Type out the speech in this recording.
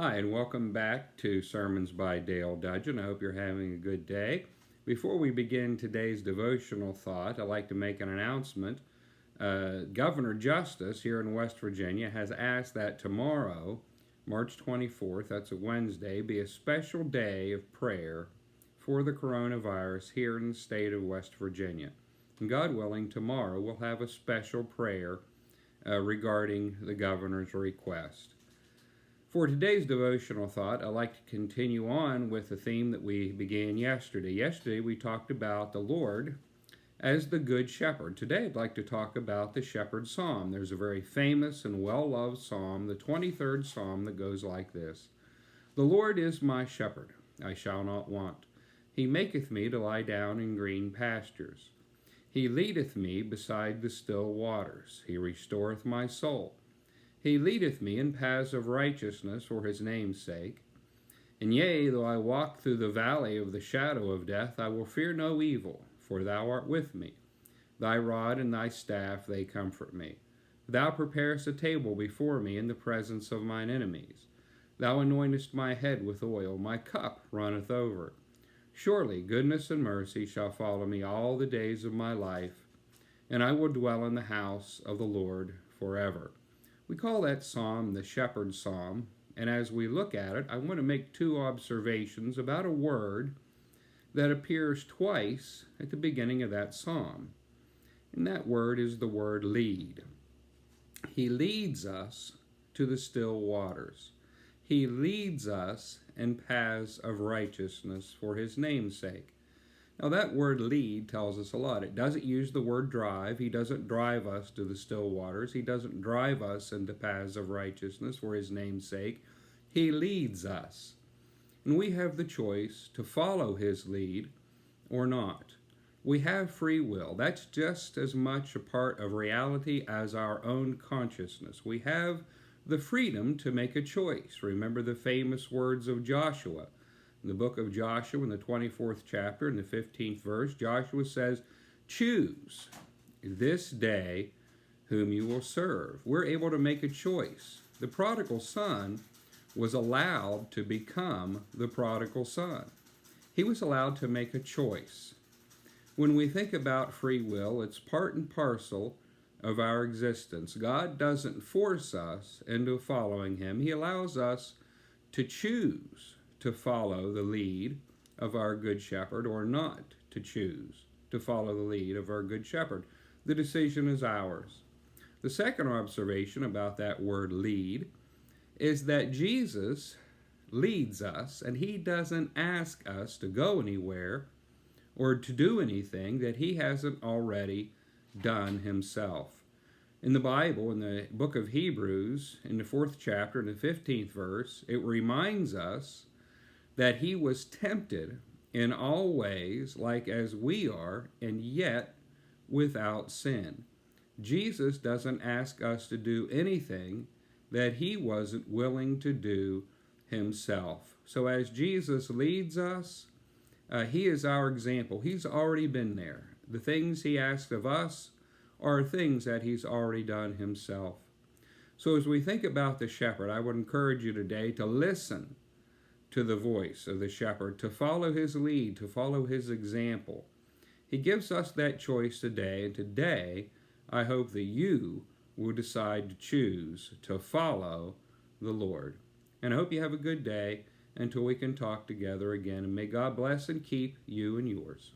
Hi, and welcome back to Sermons by Dale Dudgeon. I hope you're having a good day. Before we begin today's devotional thought, I'd like to make an announcement. Governor Justice here in West Virginia has asked that tomorrow, March 24th, that's a Wednesday, be a special day of prayer for the coronavirus here in the state of West Virginia. And God willing, tomorrow we'll have a special prayer regarding the governor's request. For today's devotional thought, I'd like to continue on with the theme that we began yesterday. Yesterday we talked about the Lord as the Good Shepherd. Today I'd like to talk about the Shepherd Psalm. There's a very famous and well-loved psalm, the 23rd Psalm, that goes like this. The Lord is my shepherd, I shall not want. He maketh me to lie down in green pastures. He leadeth me beside the still waters. He restoreth my soul. He leadeth me in paths of righteousness for his name's sake. And yea, though I walk through the valley of the shadow of death, I will fear no evil, for thou art with me. Thy rod and thy staff, they comfort me. Thou preparest a table before me in the presence of mine enemies. Thou anointest my head with oil, my cup runneth over. Surely goodness and mercy shall follow me all the days of my life, and I will dwell in the house of the Lord forever. We call that psalm the Shepherd Psalm, and as we look at it, I want to make two observations about a word that appears twice at the beginning of that psalm. And that word is the word lead. He leads us to the still waters. He leads us in paths of righteousness for his name's sake. Now that word lead tells us a lot. It doesn't use the word drive. He doesn't drive us to the still waters. He doesn't drive us into paths of righteousness for his name's sake. He leads us. And we have the choice to follow his lead or not. We have free will. That's just as much a part of reality as our own consciousness. We have the freedom to make a choice. Remember the famous words of Joshua. In the book of Joshua, in the 24th chapter, in the 15th verse, Joshua says, choose this day whom you will serve. We're able to make a choice. The prodigal son was allowed to become the prodigal son. He was allowed to make a choice. When we think about free will, it's part and parcel of our existence. God doesn't force us into following him. He allows us to choose to follow the lead of our Good Shepherd or not to choose to follow the lead of our Good Shepherd. The decision is ours. The second observation about that word lead is that Jesus leads us, and he doesn't ask us to go anywhere or to do anything that he hasn't already done himself. In the Bible, in the book of Hebrews, in the 4th chapter, in the 15th verse, it reminds us that he was tempted in all ways like as we are, and yet without sin. Jesus doesn't ask us to do anything that he wasn't willing to do himself. So as Jesus leads us, he is our example. He's already been there. The things he asks of us are things that he's already done himself. So as we think about the shepherd, I would encourage you today to listen to the voice of the shepherd, to follow his lead, to follow his example. He gives us that choice today, and today I hope that you will decide to choose to follow the Lord. And I hope you have a good day until we can talk together again, and may God bless and keep you and yours.